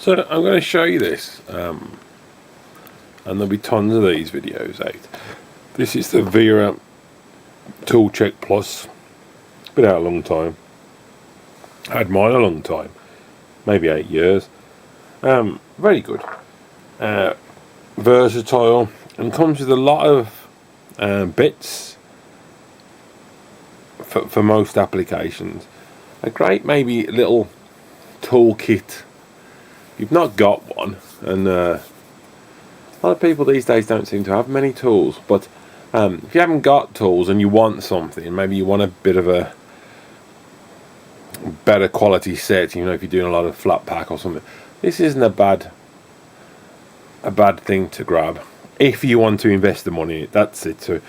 So I'm going to show you this, and there'll be tons of these videos out. This is the Wera Tool Check Plus. It's been out a long time. I had mine a long time, maybe 8 years. Very good, versatile, and comes with a lot of bits for most applications. A great maybe little toolkit. You've not got one, and a lot of people these days don't seem to have many tools, but if you haven't got tools and you want something, maybe you want a bit of a better quality set, you know, if you're doing a lot of flat pack or something, this isn't a bad thing to grab if you want to invest the money in it. That's it. So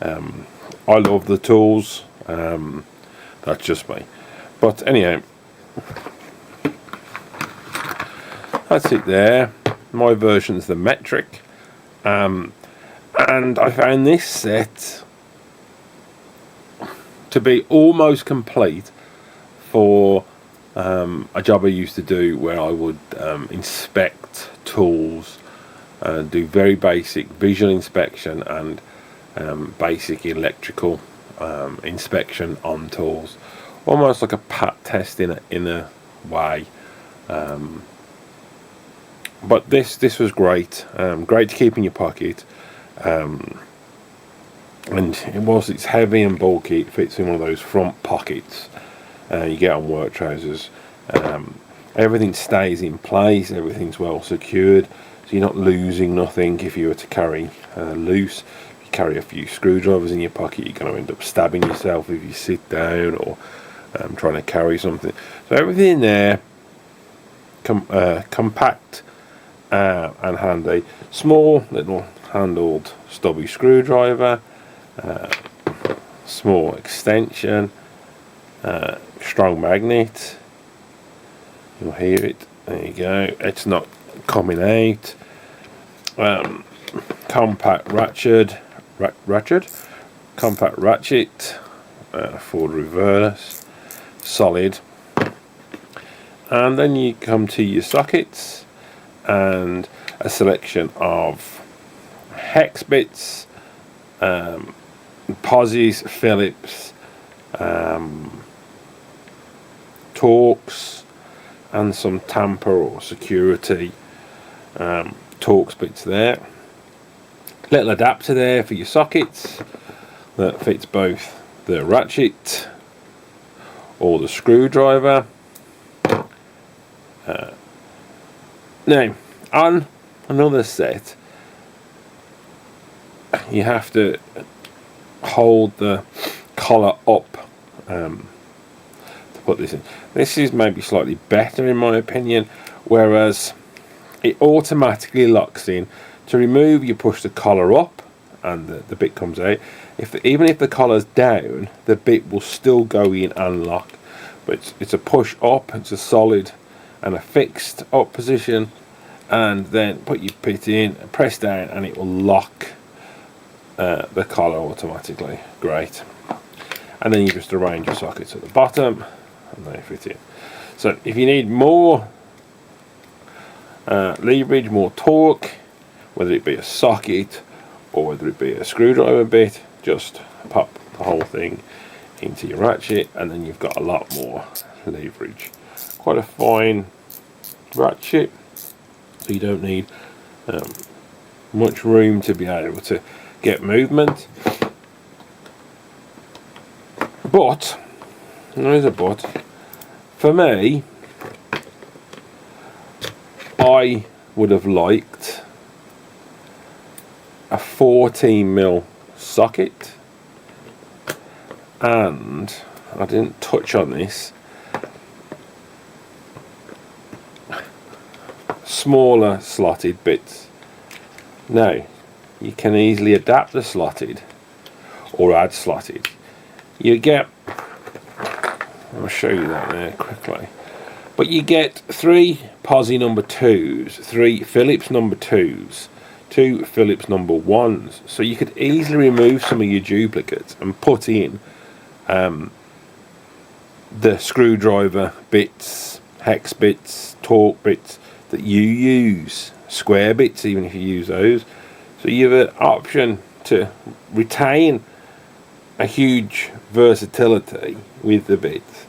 I love the tools, that's just me, but anyhow, that's it there. My version's the metric, and I found this set to be almost complete for a job I used to do where I would inspect tools, do very basic visual inspection and basic electrical inspection on tools, almost like a pat test in a way. But this was great, great to keep in your pocket, and it's heavy and bulky. It fits in one of those front pockets you get on work trousers. Everything stays in place, everything's well secured, so you're not losing nothing. If you were to carry loose, if you carry a few screwdrivers in your pocket, you're going to end up stabbing yourself if you sit down or trying to carry something. So everything there, compact and handy. Small little handled stubby screwdriver, small extension, strong magnet. You'll hear it. There you go. It's not coming out. Compact ratchet, compact ratchet, forward reverse, solid. And then you come to your sockets and a selection of hex bits, Posies, Phillips, Torx, and some tamper or security Torx bits there. Little adapter there for your sockets that fits both the ratchet or the screwdriver. Now, on another set, you have to hold the collar up to put this in. This is maybe slightly better in my opinion, whereas it automatically locks in. To remove, you push the collar up and the bit comes out. Even if the collar's down, the bit will still go in and lock. But it's a push up, it's a solid and a fixed up position, and then put your bit in, press down, and it will lock the collar automatically. Great. And then you just arrange your sockets at the bottom and they fit in. So if you need more leverage, more torque, whether it be a socket or whether it be a screwdriver bit, just pop the whole thing into your ratchet and then you've got a lot more leverage. Quite a fine ratchet, so you don't need much room to be able to get movement. But there is a but. For me, I would have liked a 14mm socket, and I didn't touch on this, smaller slotted bits. Now you can easily adapt the slotted or add slotted. You get, I'll show you that there quickly, but you get 3 Posi number 2s, 3 Phillips number 2s, 2 Phillips number 1s, so you could easily remove some of your duplicates and put in the screwdriver bits, hex bits, torque bits that you use square bits, even if you use those. So you have an option to retain a huge versatility with the bits,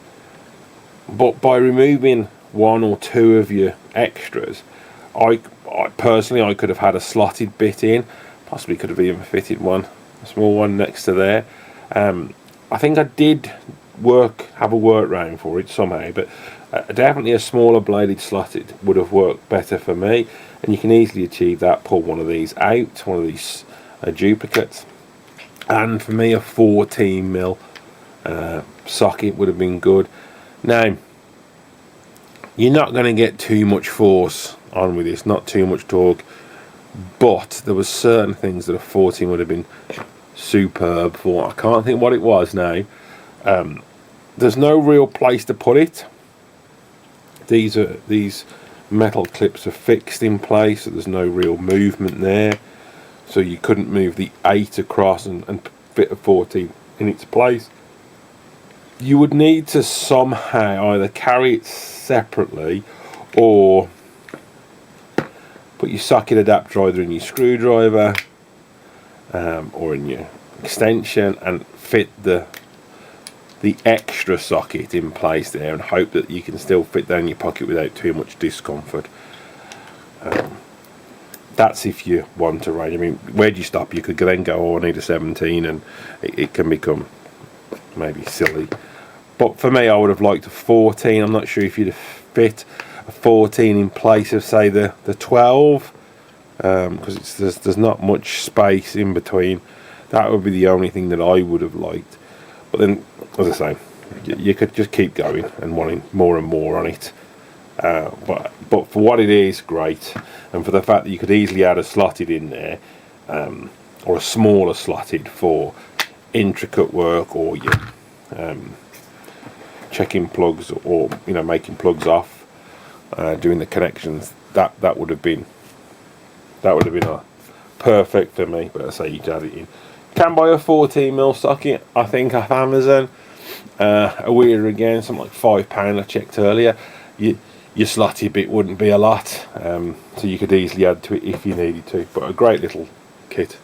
but by removing one or two of your extras, I personally, I could have had a slotted bit in, possibly could have even fitted one, a small one next to there. I think I did have a work round for it somehow, but definitely a smaller bladed slotted would have worked better for me, and you can easily achieve that. Pull one of these out, one of these duplicates, and for me a 14mm socket would have been good. Now, you're not going to get too much force on with this, not too much torque, but there was certain things that a 14 would have been superb for. I can't think what it was now. There's no real place to put it. These metal clips are fixed in place, so there's no real movement there, so you couldn't move the 8 across and fit a 14 in its place. You would need to somehow either carry it separately or put your socket adapter either in your screwdriver or in your extension and fit the extra socket in place there, and hope that you can still fit down your pocket without too much discomfort. That's if you want to range. I mean, where do you stop? You could then go, oh, I need a 17, and it can become maybe silly. But for me, I would have liked a 14. I'm not sure if you'd have fit a 14 in place of, say, the 12, because there's not much space in between. That would be the only thing that I would have liked. But then, as I say, you could just keep going and wanting more and more on it. But for what it is, great. And for the fact that you could easily add a slotted in there, or a smaller slotted for intricate work, or your checking plugs, or making plugs off, doing the connections. That would have been a perfect for me. But I say you could add it in. Can buy a 14mm socket, I think, off Amazon. A Wera again, something like £5 I checked earlier. Your slotted bit wouldn't be a lot, so you could easily add to it if you needed to. But a great little kit.